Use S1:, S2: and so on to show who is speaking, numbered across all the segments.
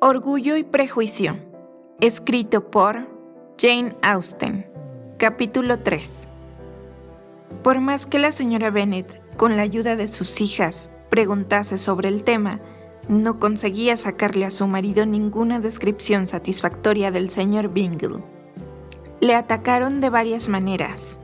S1: Orgullo y Prejuicio, escrito por Jane Austen, capítulo 3. Por más que la señora Bennet, con la ayuda de sus hijas, preguntase sobre el tema, no conseguía sacarle a su marido ninguna descripción satisfactoria del señor Bingley. Le atacaron de varias maneras,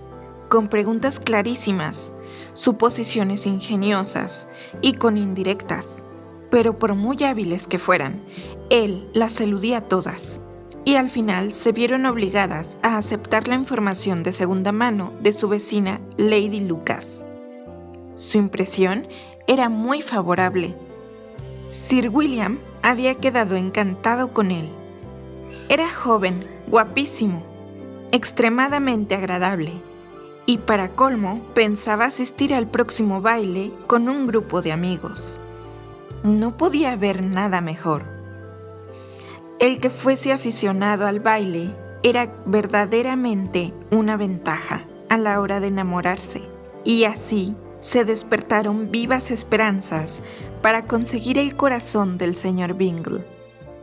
S1: con preguntas clarísimas, suposiciones ingeniosas y con indirectas, pero por muy hábiles que fueran, él las eludía todas, y al final se vieron obligadas a aceptar la información de segunda mano de su vecina Lady Lucas. Su impresión era muy favorable. Sir William había quedado encantado con él. Era joven, guapísimo, extremadamente agradable, y para colmo pensaba asistir al próximo baile con un grupo de amigos. No podía haber nada mejor. El que fuese aficionado al baile era verdaderamente una ventaja a la hora de enamorarse, y así se despertaron vivas esperanzas para conseguir el corazón del señor Bingley.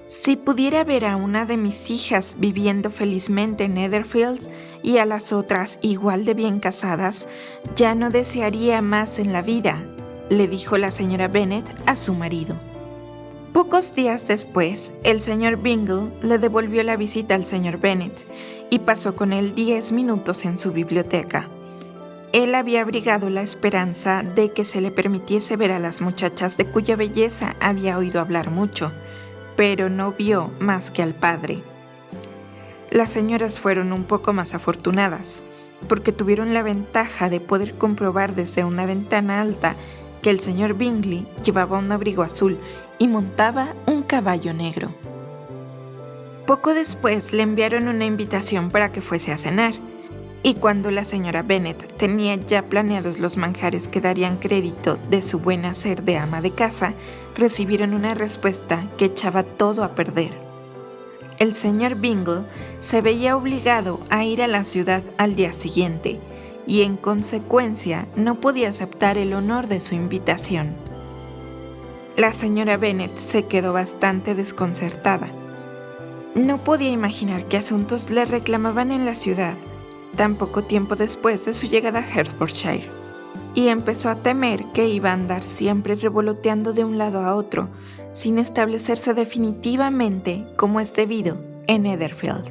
S1: Si pudiera ver a una de mis hijas viviendo felizmente en Netherfield y a las otras igual de bien casadas, ya no desearía más en la vida, le dijo la señora Bennet a su marido. Pocos días después, el señor Bingley le devolvió la visita al señor Bennet y pasó con él 10 minutos en su biblioteca. Él había abrigado la esperanza de que se le permitiese ver a las muchachas de cuya belleza había oído hablar mucho, pero no vio más que al padre. Las señoras fueron un poco más afortunadas, porque tuvieron la ventaja de poder comprobar desde una ventana alta que el señor Bingley llevaba un abrigo azul y montaba un caballo negro. Poco después le enviaron una invitación para que fuese a cenar, y cuando la señora Bennet tenía ya planeados los manjares que darían crédito de su buen hacer de ama de casa, recibieron una respuesta que echaba todo a perder. El señor Bingley se veía obligado a ir a la ciudad al día siguiente, y en consecuencia no podía aceptar el honor de su invitación. La señora Bennet se quedó bastante desconcertada. No podía imaginar qué asuntos le reclamaban en la ciudad tan poco tiempo después de su llegada a Hertfordshire, y empezó a temer que iba a andar siempre revoloteando de un lado a otro, sin establecerse definitivamente como es debido en Netherfield.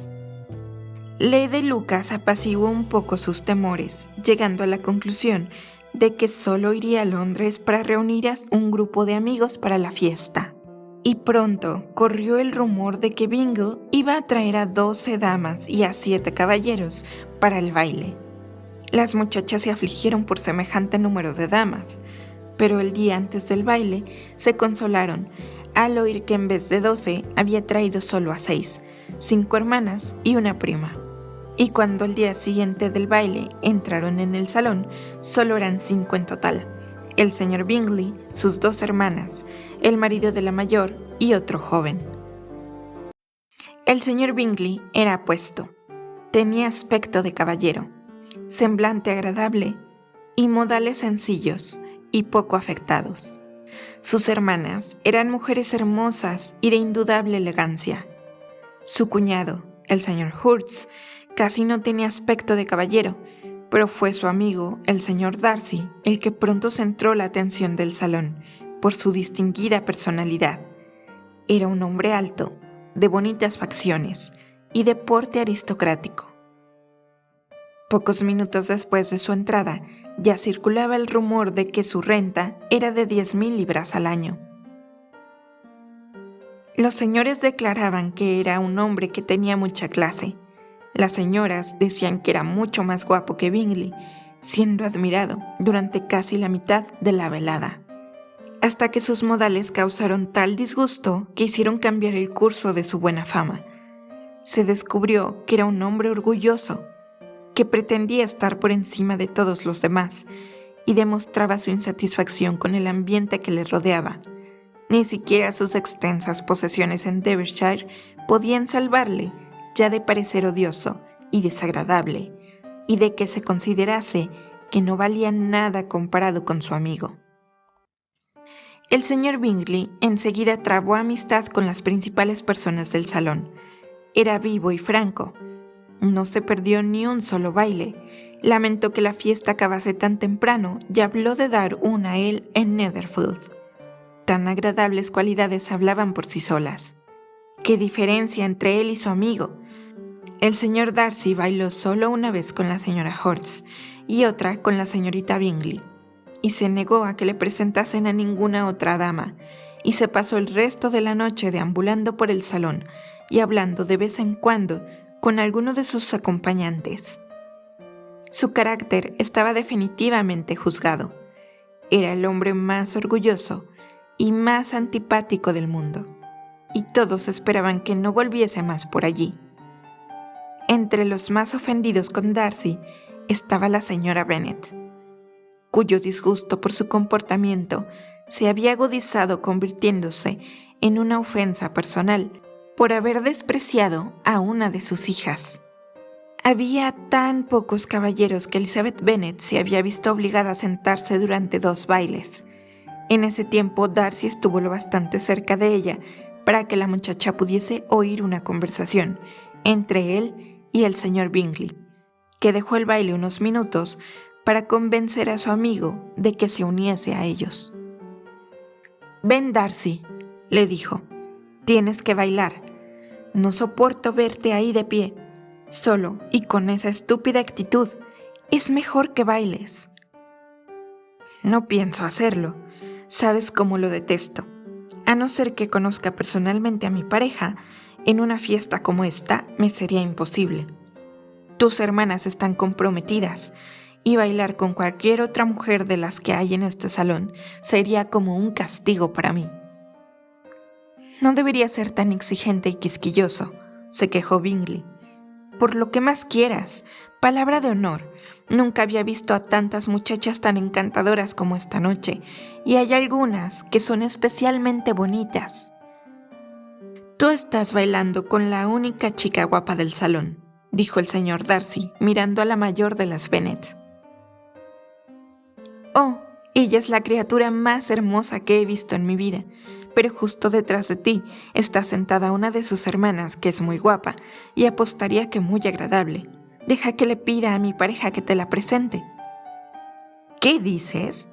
S1: Lady Lucas apaciguó un poco sus temores, llegando a la conclusión de que solo iría a Londres para reunir a un grupo de amigos para la fiesta. Y pronto corrió el rumor de que Bingley iba a traer a 12 damas y a 7 caballeros para el baile. Las muchachas se afligieron por semejante número de damas, pero el día antes del baile se consolaron al oír que en vez de 12 había traído solo a 6, 5 hermanas y una prima. Y cuando al día siguiente del baile entraron en el salón, solo eran 5 en total: el señor Bingley, sus 2 hermanas, el marido de la mayor y otro joven. El señor Bingley era apuesto, tenía aspecto de caballero, semblante agradable y modales sencillos y poco afectados. Sus hermanas eran mujeres hermosas y de indudable elegancia. Su cuñado, el señor Hurst, casi no tenía aspecto de caballero, pero fue su amigo, el señor Darcy, el que pronto centró la atención del salón por su distinguida personalidad. Era un hombre alto, de bonitas facciones y de porte aristocrático. Pocos minutos después de su entrada, ya circulaba el rumor de que su renta era de 10,000 libras al año. Los señores declaraban que era un hombre que tenía mucha clase. Las señoras decían que era mucho más guapo que Bingley, siendo admirado durante casi la mitad de la velada, hasta que sus modales causaron tal disgusto que hicieron cambiar el curso de su buena fama. Se descubrió que era un hombre orgulloso, que pretendía estar por encima de todos los demás y demostraba su insatisfacción con el ambiente que le rodeaba. Ni siquiera sus extensas posesiones en Derbyshire podían salvarle ya de parecer odioso y desagradable, y de que se considerase que no valía nada comparado con su amigo. El señor Bingley enseguida trabó amistad con las principales personas del salón. Era vivo y franco. No se perdió ni un solo baile. Lamentó que la fiesta acabase tan temprano y habló de dar una a él en Netherfield. Tan agradables cualidades hablaban por sí solas. ¡Qué diferencia entre él y su amigo! El señor Darcy bailó solo una vez con la señora Hortz y otra con la señorita Bingley, y se negó a que le presentasen a ninguna otra dama, y se pasó el resto de la noche deambulando por el salón y hablando de vez en cuando con alguno de sus acompañantes. Su carácter estaba definitivamente juzgado. Era el hombre más orgulloso y más antipático del mundo, y todos esperaban que no volviese más por allí. Entre los más ofendidos con Darcy estaba la señora Bennet, cuyo disgusto por su comportamiento se había agudizado convirtiéndose en una ofensa personal por haber despreciado a una de sus hijas. Había tan pocos caballeros que Elizabeth Bennet se había visto obligada a sentarse durante 2 bailes. En ese tiempo Darcy estuvo lo bastante cerca de ella para que la muchacha pudiese oír una conversación entre él y el señor Bingley, que dejó el baile unos minutos para convencer a su amigo de que se uniese a ellos. «Ven, Darcy», le dijo, «tienes que bailar. No soporto verte ahí de pie, solo y con esa estúpida actitud. Es mejor que bailes». «No pienso hacerlo. Sabes cómo lo detesto. A no ser que conozca personalmente a mi pareja, en una fiesta como esta me sería imposible. Tus hermanas están comprometidas, y bailar con cualquier otra mujer de las que hay en este salón sería como un castigo para mí». «No debería ser tan exigente y quisquilloso», se quejó Bingley. «Por lo que más quieras, palabra de honor, nunca había visto a tantas muchachas tan encantadoras como esta noche, y hay algunas que son especialmente bonitas». «Tú estás bailando con la única chica guapa del salón», dijo el señor Darcy, mirando a la mayor de las Bennet. «Oh, ella es la criatura más hermosa que he visto en mi vida, pero justo detrás de ti está sentada una de sus hermanas que es muy guapa y apostaría que muy agradable. Deja que le pida a mi pareja que te la presente». «¿Qué dices?».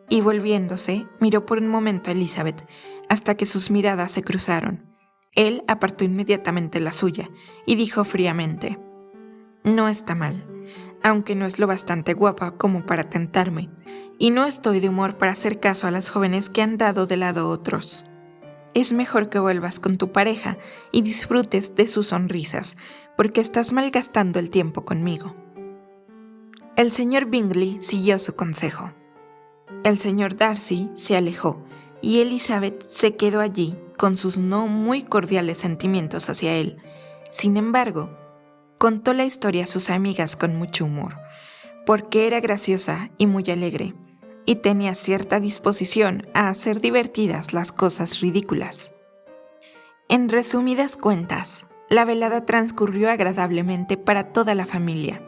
S1: Y volviéndose, miró por un momento a Elizabeth, hasta que sus miradas se cruzaron. Él apartó inmediatamente la suya y dijo fríamente: «No está mal, aunque no es lo bastante guapa como para tentarme, y no estoy de humor para hacer caso a las jóvenes que han dado de lado otros. Es mejor que vuelvas con tu pareja y disfrutes de sus sonrisas, porque estás malgastando el tiempo conmigo». El señor Bingley siguió su consejo. El señor Darcy se alejó, y Elizabeth se quedó allí con sus no muy cordiales sentimientos hacia él. Sin embargo, contó la historia a sus amigas con mucho humor, porque era graciosa y muy alegre, y tenía cierta disposición a hacer divertidas las cosas ridículas. En resumidas cuentas, la velada transcurrió agradablemente para toda la familia.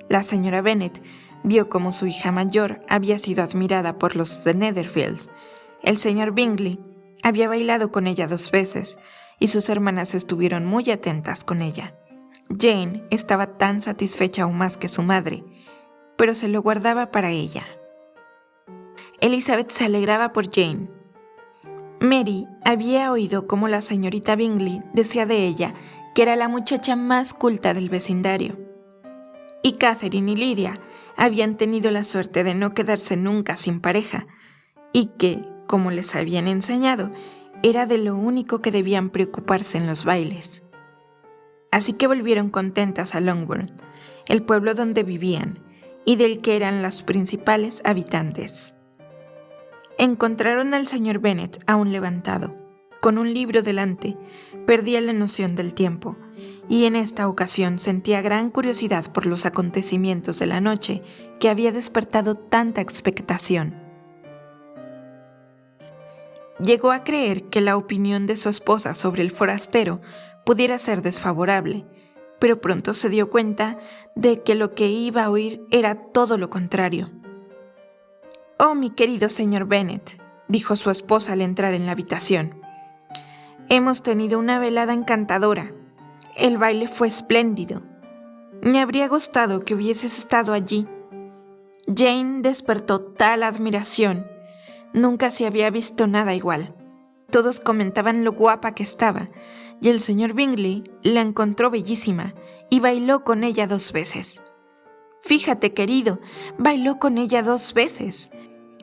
S1: La señora Bennet vio cómo su hija mayor había sido admirada por los de Netherfield. El señor Bingley había bailado con ella 2 veces, y sus hermanas estuvieron muy atentas con ella. Jane estaba tan satisfecha aún más que su madre, pero se lo guardaba para ella. Elizabeth se alegraba por Jane. Mary había oído cómo la señorita Bingley decía de ella que era la muchacha más culta del vecindario. Y Catherine y Lydia habían tenido la suerte de no quedarse nunca sin pareja, y que, como les habían enseñado, era de lo único que debían preocuparse en los bailes. Así que volvieron contentas a Longbourn, el pueblo donde vivían y del que eran los principales habitantes. Encontraron al señor Bennet aún levantado, con un libro delante. Perdía la noción del tiempo, y en esta ocasión sentía gran curiosidad por los acontecimientos de la noche que había despertado tanta expectación. Llegó a creer que la opinión de su esposa sobre el forastero pudiera ser desfavorable, pero pronto se dio cuenta de que lo que iba a oír era todo lo contrario. «Oh, mi querido señor Bennet», dijo su esposa al entrar en la habitación. «Hemos tenido una velada encantadora. El baile fue espléndido. Me habría gustado que hubieses estado allí». Jane despertó tal admiración. Nunca se había visto nada igual. Todos comentaban lo guapa que estaba, y el señor Bingley la encontró bellísima y bailó con ella 2 veces. Fíjate, querido, bailó con ella 2 veces.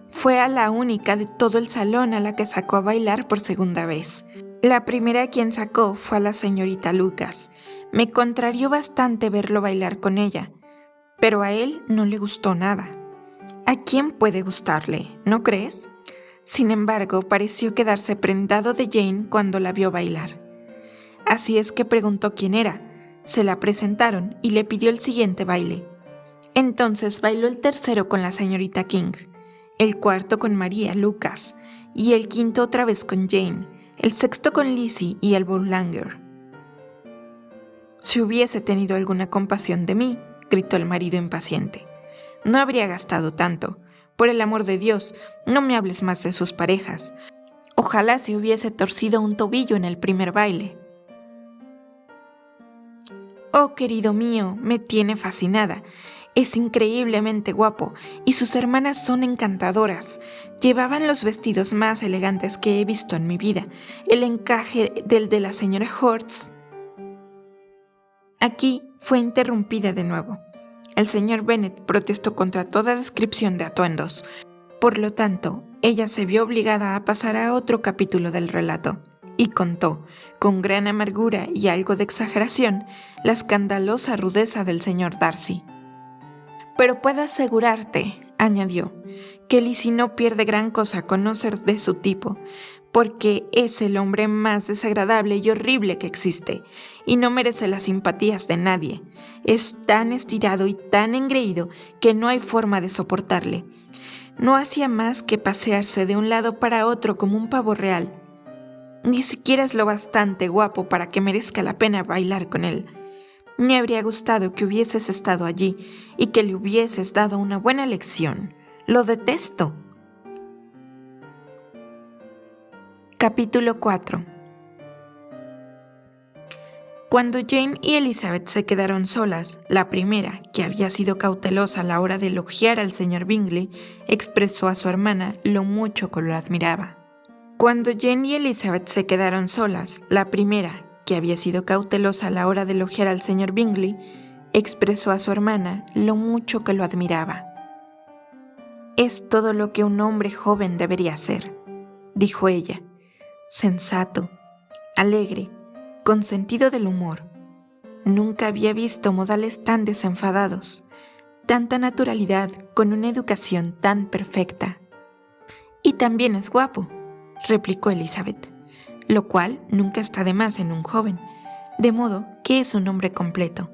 S1: Fue a la única de todo el salón a la que sacó a bailar por segunda vez. La primera a quien sacó fue a la señorita Lucas. Me contrarió bastante verlo bailar con ella, pero a él no le gustó nada. ¿A quién puede gustarle, no crees? Sin embargo, pareció quedarse prendado de Jane cuando la vio bailar. Así es que preguntó quién era, se la presentaron y le pidió el siguiente baile. Entonces bailó el tercero con la señorita King, el cuarto con María Lucas y el quinto otra vez con Jane, el sexto con Lizzie y el Boulanger. «Si hubiese tenido alguna compasión de mí», gritó el marido impaciente, «no habría gastado tanto. Por el amor de Dios, no me hables más de sus parejas. Ojalá se hubiese torcido un tobillo en el primer baile». «Oh, querido mío, me tiene fascinada. Es increíblemente guapo y sus hermanas son encantadoras. Llevaban los vestidos más elegantes que he visto en mi vida. El encaje del de la señora Hortz». Aquí fue interrumpida de nuevo. El señor Bennet protestó contra toda descripción de atuendos. Por lo tanto, ella se vio obligada a pasar a otro capítulo del relato, y contó, con gran amargura y algo de exageración, la escandalosa rudeza del señor Darcy. «Pero puedo asegurarte», añadió, «que Lizzie no pierde gran cosa con no ser de su tipo, porque es el hombre más desagradable y horrible que existe, y no merece las simpatías de nadie. Es tan estirado y tan engreído que no hay forma de soportarle. No hacía más que pasearse de un lado para otro como un pavo real. Ni siquiera es lo bastante guapo para que merezca la pena bailar con él. Me habría gustado que hubieses estado allí y que le hubieses dado una buena lección. Lo detesto». Capítulo 4. Cuando Jane y Elizabeth se quedaron solas, la primera, que había sido cautelosa a la hora de elogiar al señor Bingley, expresó a su hermana lo mucho que lo admiraba. Cuando Jane y Elizabeth se quedaron solas, la primera, que había sido cautelosa a la hora de elogiar al señor Bingley, expresó a su hermana lo mucho que lo admiraba. «Es todo lo que un hombre joven debería ser», dijo ella, «sensato, alegre, con sentido del humor. Nunca había visto modales tan desenfadados, tanta naturalidad con una educación tan perfecta». «Y también es guapo», replicó Elizabeth, «lo cual nunca está de más en un joven, de modo que es un hombre completo».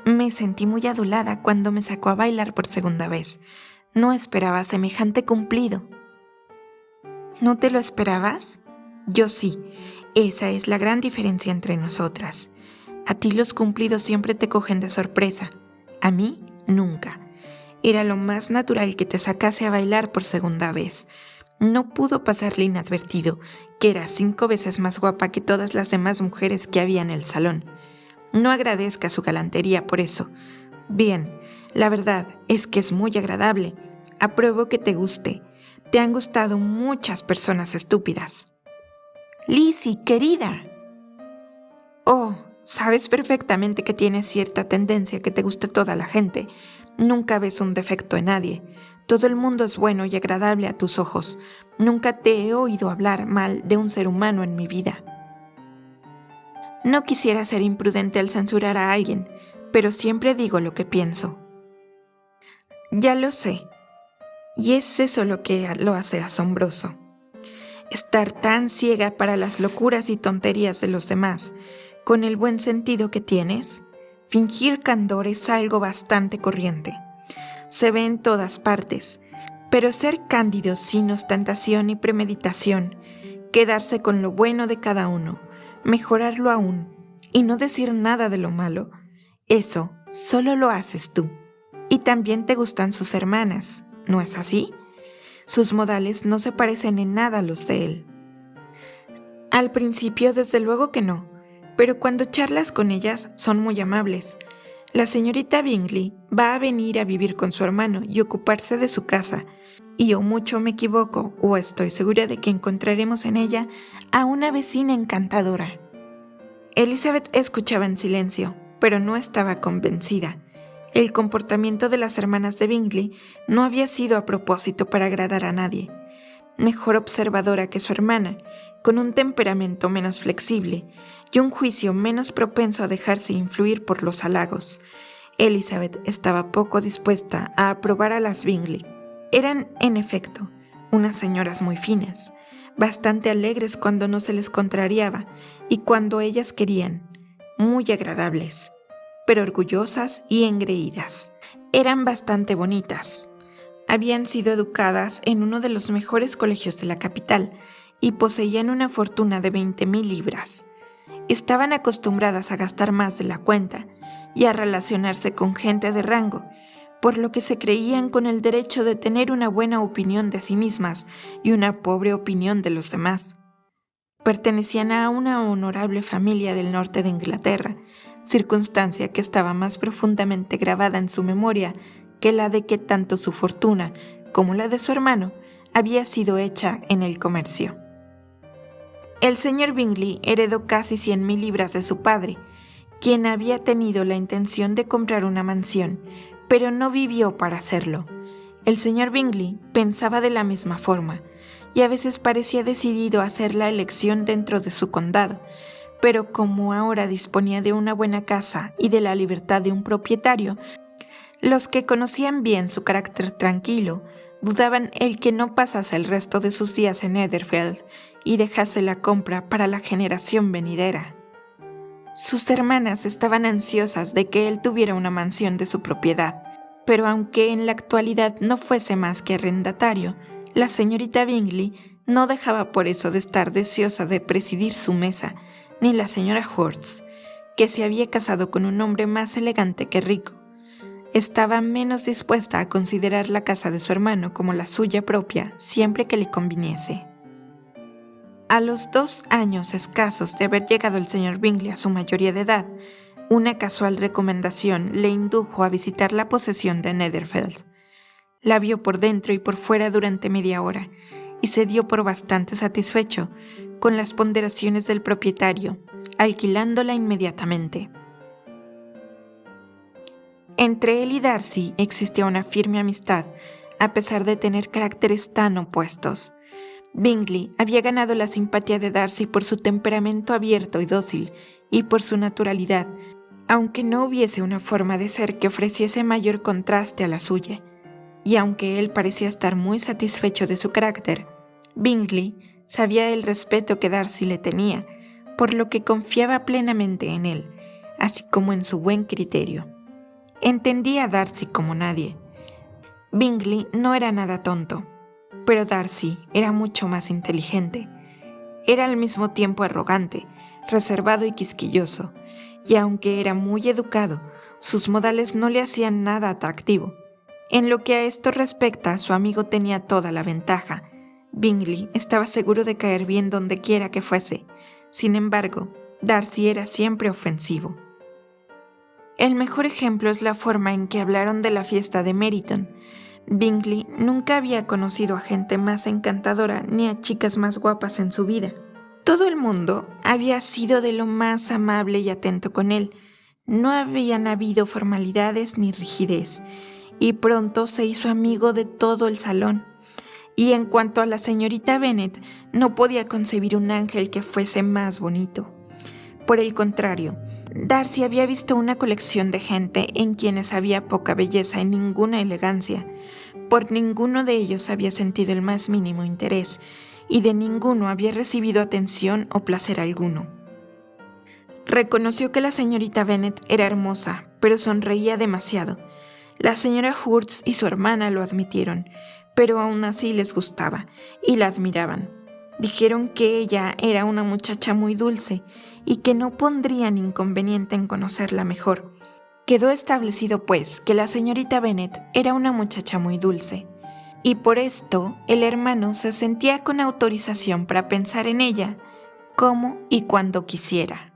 S1: Me sentí muy adulada cuando me sacó a bailar por segunda vez. No esperaba semejante cumplido. ¿No te lo esperabas? Yo sí. Esa es la gran diferencia entre nosotras. A ti los cumplidos siempre te cogen de sorpresa. A mí, nunca. Era lo más natural que te sacase a bailar por segunda vez. No pudo pasarle inadvertido que era 5 veces más guapa que todas las demás mujeres que había en el salón. No agradezca su galantería por eso. Bien, la verdad es que es muy agradable. Apruebo que te guste. Te han gustado muchas personas estúpidas. Lizzie, querida. Oh, sabes perfectamente que tienes cierta tendencia que te guste toda la gente. Nunca ves un defecto en nadie. Todo el mundo es bueno y agradable a tus ojos. Nunca te he oído hablar mal de un ser humano en mi vida. No quisiera ser imprudente al censurar a alguien, pero siempre digo lo que pienso. Ya lo sé. Y es eso lo que lo hace asombroso. Estar tan ciega para las locuras y tonterías de los demás, con el buen sentido que tienes. Fingir candor es algo bastante corriente. Se ve en todas partes, pero ser cándido sin ostentación y premeditación, quedarse con lo bueno de cada uno, mejorarlo aún y no decir nada de lo malo, eso solo lo haces tú. Y también te gustan sus hermanas, ¿no es así? Sus modales no se parecen en nada a los de él. Al principio, desde luego que no, pero cuando charlas con ellas son muy amables. La señorita Bingley va a venir a vivir con su hermano y ocuparse de su casa, y o mucho me equivoco o estoy segura de que encontraremos en ella a una vecina encantadora. Elizabeth escuchaba en silencio, pero no estaba convencida. El comportamiento de las hermanas de Bingley no había sido a propósito para agradar a nadie. Mejor observadora que su hermana, con un temperamento menos flexible y un juicio menos propenso a dejarse influir por los halagos, Elizabeth estaba poco dispuesta a aprobar a las Bingley. Eran, en efecto, unas señoras muy finas, bastante alegres cuando no se les contrariaba y cuando ellas querían, muy agradables, pero orgullosas y engreídas. Eran bastante bonitas. Habían sido educadas en uno de los mejores colegios de la capital y poseían una fortuna de 20,000 libras. Estaban acostumbradas a gastar más de la cuenta y a relacionarse con gente de rango, por lo que se creían con el derecho de tener una buena opinión de sí mismas y una pobre opinión de los demás. Pertenecían a una honorable familia del norte de Inglaterra, circunstancia que estaba más profundamente grabada en su memoria que la de que tanto su fortuna como la de su hermano había sido hecha en el comercio. El señor Bingley heredó casi 100,000 libras de su padre, quien había tenido la intención de comprar una mansión, pero no vivió para hacerlo. El señor Bingley pensaba de la misma forma, y a veces parecía decidido a hacer la elección dentro de su condado, pero como ahora disponía de una buena casa y de la libertad de un propietario, los que conocían bien su carácter tranquilo dudaban el que no pasase el resto de sus días en Netherfield y dejase la compra para la generación venidera. Sus hermanas estaban ansiosas de que él tuviera una mansión de su propiedad, pero aunque en la actualidad no fuese más que arrendatario, la señorita Bingley no dejaba por eso de estar deseosa de presidir su mesa, ni la señora Hurst, que se había casado con un hombre más elegante que rico. Estaba menos dispuesta a considerar la casa de su hermano como la suya propia siempre que le conviniese. A los 2 años escasos de haber llegado el señor Bingley a su mayoría de edad, una casual recomendación le indujo a visitar la posesión de Netherfield. La vio por dentro y por fuera durante media hora y se dio por bastante satisfecho con las ponderaciones del propietario, alquilándola inmediatamente. Entre él y Darcy existía una firme amistad, a pesar de tener caracteres tan opuestos. Bingley había ganado la simpatía de Darcy por su temperamento abierto y dócil y por su naturalidad, aunque no hubiese una forma de ser que ofreciese mayor contraste a la suya. Y aunque él parecía estar muy satisfecho de su carácter, Bingley sabía el respeto que Darcy le tenía, por lo que confiaba plenamente en él, así como en su buen criterio. Entendía a Darcy como nadie. Bingley no era nada tonto, pero Darcy era mucho más inteligente. Era al mismo tiempo arrogante, reservado y quisquilloso, y aunque era muy educado, sus modales no le hacían nada atractivo. En lo que a esto respecta, su amigo tenía toda la ventaja. Bingley estaba seguro de caer bien donde quiera que fuese. Sin embargo, Darcy era siempre ofensivo. El mejor ejemplo es la forma en que hablaron de la fiesta de Meryton. Bingley nunca había conocido a gente más encantadora ni a chicas más guapas en su vida. Todo el mundo había sido de lo más amable y atento con él. No habían habido formalidades ni rigidez, y pronto se hizo amigo de todo el salón. Y en cuanto a la señorita Bennet, no podía concebir un ángel que fuese más bonito. Por el contrario, Darcy había visto una colección de gente en quienes había poca belleza y ninguna elegancia. Por ninguno de ellos había sentido el más mínimo interés, y de ninguno había recibido atención o placer alguno. Reconoció que la señorita Bennet era hermosa, pero sonreía demasiado. La señora Hurst y su hermana lo admitieron, pero aún así les gustaba y la admiraban. Dijeron que ella era una muchacha muy dulce y que no pondrían inconveniente en conocerla mejor. Quedó establecido, pues, que la señorita Bennet era una muchacha muy dulce. y por esto el hermano se sentía con autorización para pensar en ella como y cuando quisiera.